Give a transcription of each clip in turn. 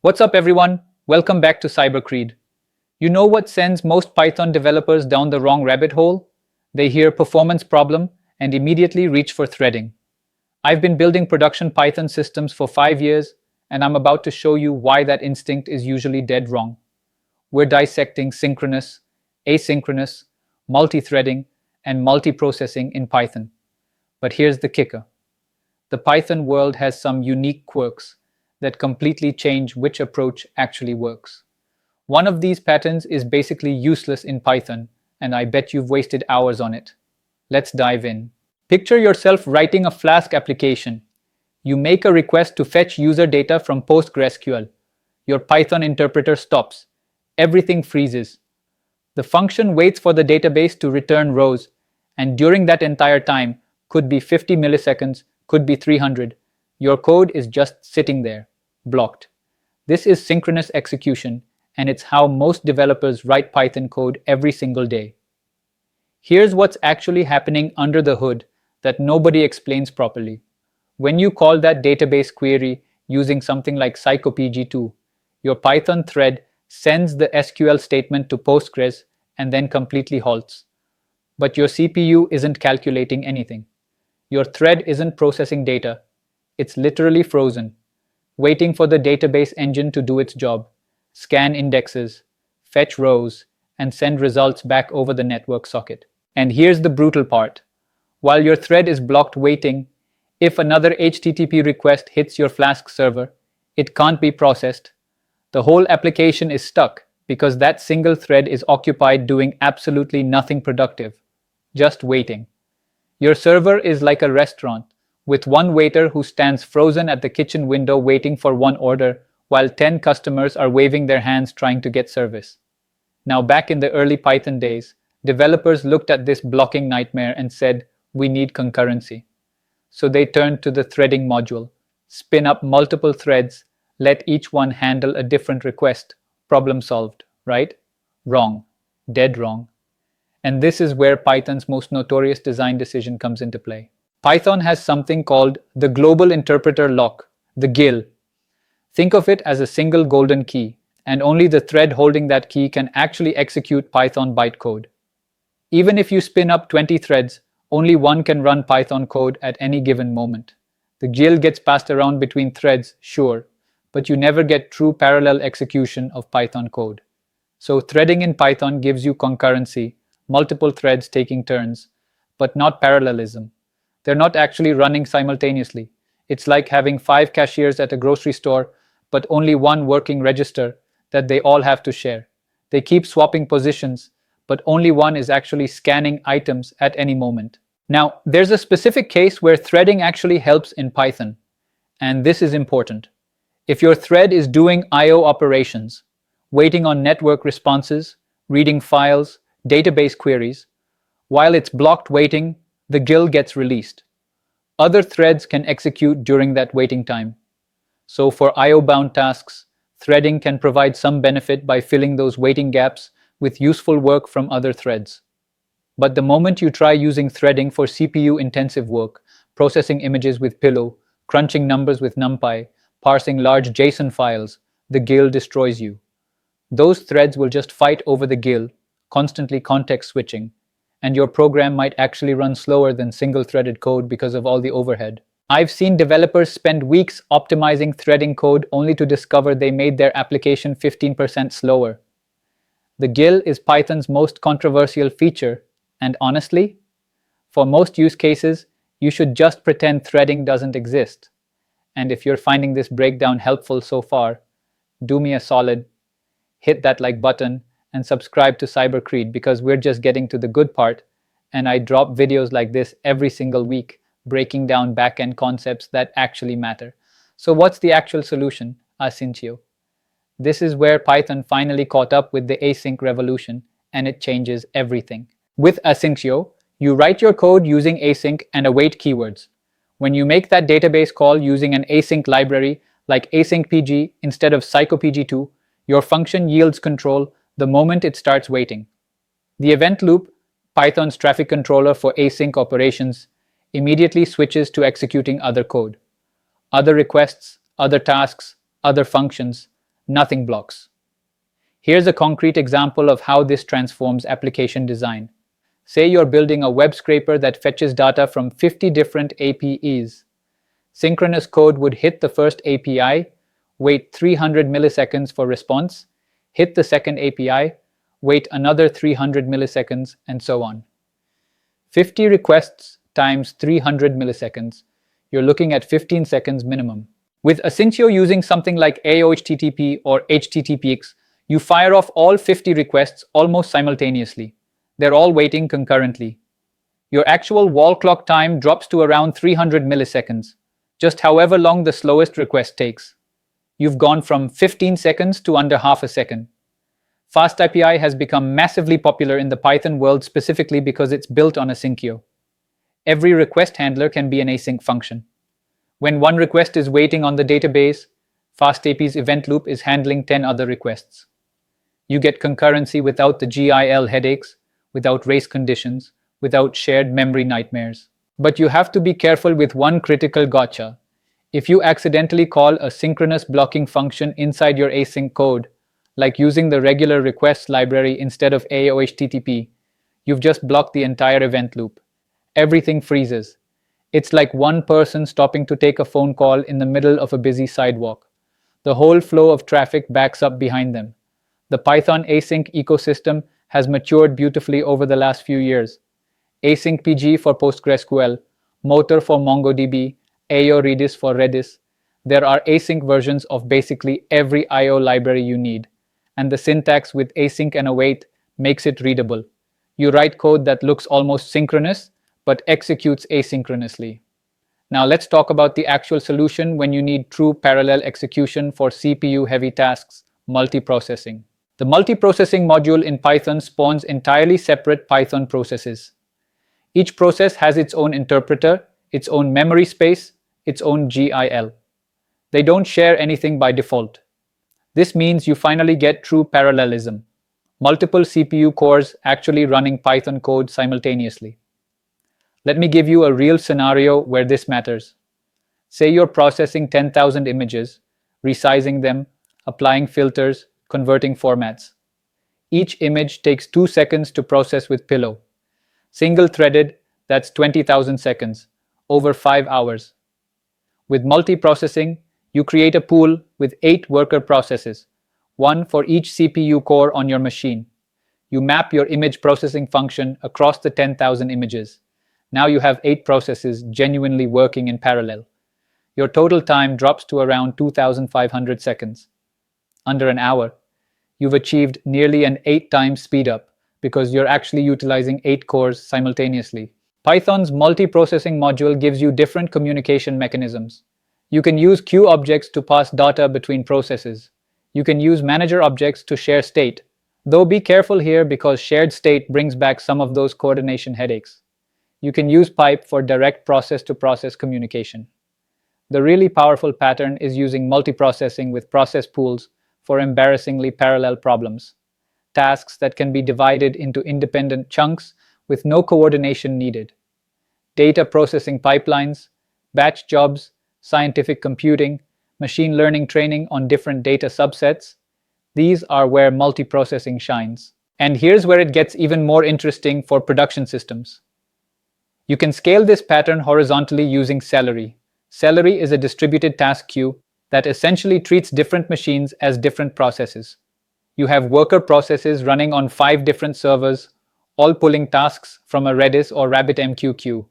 What's up, everyone? Welcome back to cybercreed. You know what sends most Python developers down the wrong rabbit hole? They hear performance problem and immediately reach for threading. I've been building production Python systems for 5 years, and I'm about to show you why that instinct is usually dead wrong. We're dissecting synchronous, asynchronous, multithreading, and multiprocessing in Python. But here's the kicker. The Python world has some unique quirks that completely change which approach actually works. One of these patterns is basically useless in Python, and I bet you've wasted hours on it. Let's dive in. Picture yourself writing a Flask application. You make a request to fetch user data from PostgreSQL. Your Python interpreter stops. Everything freezes. The function waits for the database to return rows, and during that entire time, could be 50 milliseconds, could be 300, your code is just sitting there, blocked. This is synchronous execution, and it's how most developers write Python code every single day. Here's what's actually happening under the hood that nobody explains properly. When you call that database query using something like cybercreed, your Python thread sends the SQL statement to Postgres and then completely halts. But your CPU isn't calculating anything. Your thread isn't processing data. It's literally frozen, waiting for the database engine to do its job, scan indexes, fetch rows, and send results back over the network socket. And here's the brutal part. While your thread is blocked waiting, if another HTTP request hits your Flask server, it can't be processed. The whole application is stuck because that single thread is occupied doing absolutely nothing productive, just waiting. Your server is like a restaurant, with one waiter who stands frozen at the kitchen window waiting for one order, while 10 customers are waving their hands trying to get service. Now, back in the early Python days, developers looked at this blocking nightmare and said, we need concurrency. So they turned to the threading module, spin up multiple threads, let each one handle a different request. Problem solved, right? Wrong. Dead wrong. And this is where Python's most notorious design decision comes into play. Python has something called the Global Interpreter Lock, the GIL. Think of it as a single golden key, and only the thread holding that key can actually execute Python bytecode. Even if you spin up 20 threads, only one can run Python code at any given moment. The GIL gets passed around between threads, sure, but you never get true parallel execution of Python code. So threading in Python gives you concurrency, multiple threads taking turns, but not parallelism. They're not actually running simultaneously. It's like having 5 cashiers at a grocery store, but only one working register that they all have to share. They keep swapping positions, but only one is actually scanning items at any moment. Now, there's a specific case where threading actually helps in Python, and this is important. If your thread is doing I/O operations, waiting on network responses, reading files, database queries, while it's blocked waiting, the GIL gets released. Other threads can execute during that waiting time. So for I/O-bound tasks, threading can provide some benefit by filling those waiting gaps with useful work from other threads. But the moment you try using threading for CPU-intensive work, processing images with Pillow, crunching numbers with NumPy, parsing large JSON files, the GIL destroys you. Those threads will just fight over the GIL, constantly context switching, and your program might actually run slower than single-threaded code because of all the overhead. I've seen developers spend weeks optimizing threading code only to discover they made their application 15% slower. The GIL is Python's most controversial feature, and honestly, for most use cases, you should just pretend threading doesn't exist. And if you're finding this breakdown helpful so far, do me a solid, hit that like button, and subscribe to cybercreed because we're just getting to the good part, and I drop videos like this every single week, breaking down back-end concepts that actually matter. So what's the actual solution? Async. This is where Python finally caught up with the async revolution, and it changes everything. With Async, you write your code using async and await keywords. When you make that database call using an async library like asyncpg instead of cybercreed, your function yields control the moment it starts waiting. The event loop, Python's traffic controller for async operations, immediately switches to executing other code. Other requests, other tasks, other functions, nothing blocks. Here's a concrete example of how this transforms application design. Say you're building a web scraper that fetches data from 50 different APIs. Synchronous code would hit the first API, wait 300 milliseconds for response, hit the second API, wait another 300 milliseconds, and so on. 50 requests times 300 milliseconds. You're looking at 15 seconds minimum. With Asyncio using something like AOHTTP or HTTPX, you fire off all 50 requests almost simultaneously. They're all waiting concurrently. Your actual wall clock time drops to around 300 milliseconds, just however long the slowest request takes. You've gone from 15 seconds to under half a second. Fast API has become massively popular in the Python world specifically because it's built on Asyncio. Every request handler can be an async function. When one request is waiting on the database, FastAPI's event loop is handling 10 other requests. You get concurrency without the GIL headaches, without race conditions, without shared memory nightmares. But you have to be careful with one critical gotcha. If you accidentally call a synchronous blocking function inside your async code, like using the regular requests library instead of AOHTTP, you've just blocked the entire event loop. Everything freezes. It's like one person stopping to take a phone call in the middle of a busy sidewalk. The whole flow of traffic backs up behind them. The Python async ecosystem has matured beautifully over the last few years. Async PG for PostgreSQL, Motor for MongoDB, AO Redis for Redis. There are async versions of basically every I/O library you need, and the syntax with async and await makes it readable. You write code that looks almost synchronous, but executes asynchronously. Now let's talk about the actual solution when you need true parallel execution for CPU-heavy tasks, multiprocessing. The multiprocessing module in Python spawns entirely separate Python processes. Each process has its own interpreter, its own memory space, its own GIL. They don't share anything by default. This means you finally get true parallelism. Multiple CPU cores actually running Python code simultaneously. Let me give you a real scenario where this matters. Say you're processing 10,000 images, resizing them, applying filters, converting formats. Each image takes 2 seconds to process with Pillow. Single-threaded, that's 20,000 seconds, over 5 hours. With multiprocessing, you create a pool with 8 worker processes, one for each CPU core on your machine. You map your image processing function across the 10,000 images. Now you have 8 processes genuinely working in parallel. Your total time drops to around 2,500 seconds. Under an hour. You've achieved nearly an 8 times speedup because you're actually utilizing 8 cores simultaneously. Python's multiprocessing module gives you different communication mechanisms. You can use queue objects to pass data between processes. You can use manager objects to share state, though be careful here because shared state brings back some of those coordination headaches. You can use pipe for direct process-to-process communication. The really powerful pattern is using multiprocessing with process pools for embarrassingly parallel problems. Tasks that can be divided into independent chunks with no coordination needed. Data processing pipelines, batch jobs, scientific computing, machine learning training on different data subsets. These are where multiprocessing shines. And here's where it gets even more interesting for production systems. You can scale this pattern horizontally using Celery. Celery is a distributed task queue that essentially treats different machines as different processes. You have worker processes running on 5 different servers, all pulling tasks from a Redis or RabbitMQ queue.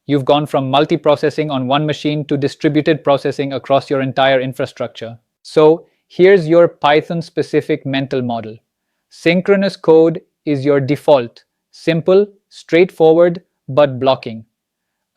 You've gone from multiprocessing on one machine to distributed processing across your entire infrastructure. So here's your Python-specific mental model. Synchronous code is your default, simple, straightforward, but blocking.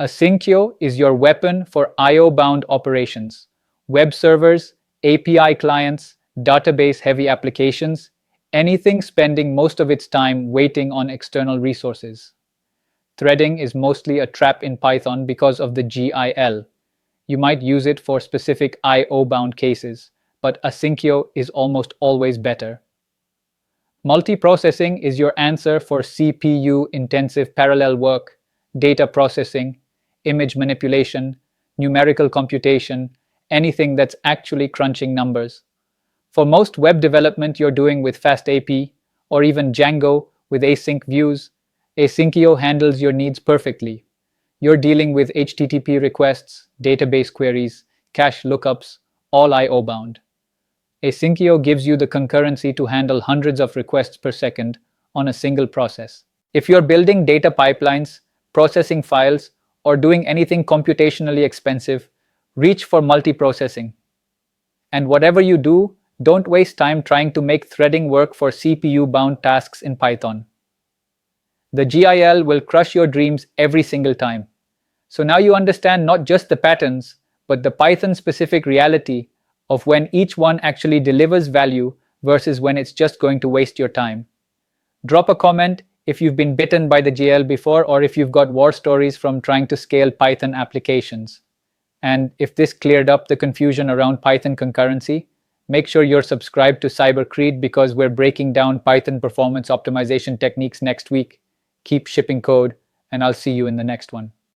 Asyncio is your weapon for I/O-bound operations. Web servers, API clients, database-heavy applications, anything spending most of its time waiting on external resources. Threading is mostly a trap in Python because of the GIL. You might use it for specific I/O-bound cases, but Asyncio is almost always better. Multiprocessing is your answer for CPU-intensive parallel work, data processing, image manipulation, numerical computation, anything that's actually crunching numbers. For most web development you're doing with FastAPI or even Django with async views, Asyncio handles your needs perfectly. You're dealing with HTTP requests, database queries, cache lookups, all I/O bound. Asyncio gives you the concurrency to handle hundreds of requests per second on a single process. If you're building data pipelines, processing files, or doing anything computationally expensive, reach for multiprocessing. And whatever you do, don't waste time trying to make threading work for CPU-bound tasks in Python. The GIL will crush your dreams every single time. So now you understand not just the patterns, but the Python-specific reality of when each one actually delivers value versus when it's just going to waste your time. Drop a comment if you've been bitten by the GL before or if you've got war stories from trying to scale Python applications. And if this cleared up the confusion around Python concurrency, make sure you're subscribed to cybercreed because we're breaking down Python performance optimization techniques next week. Keep shipping code, and I'll see you in the next one.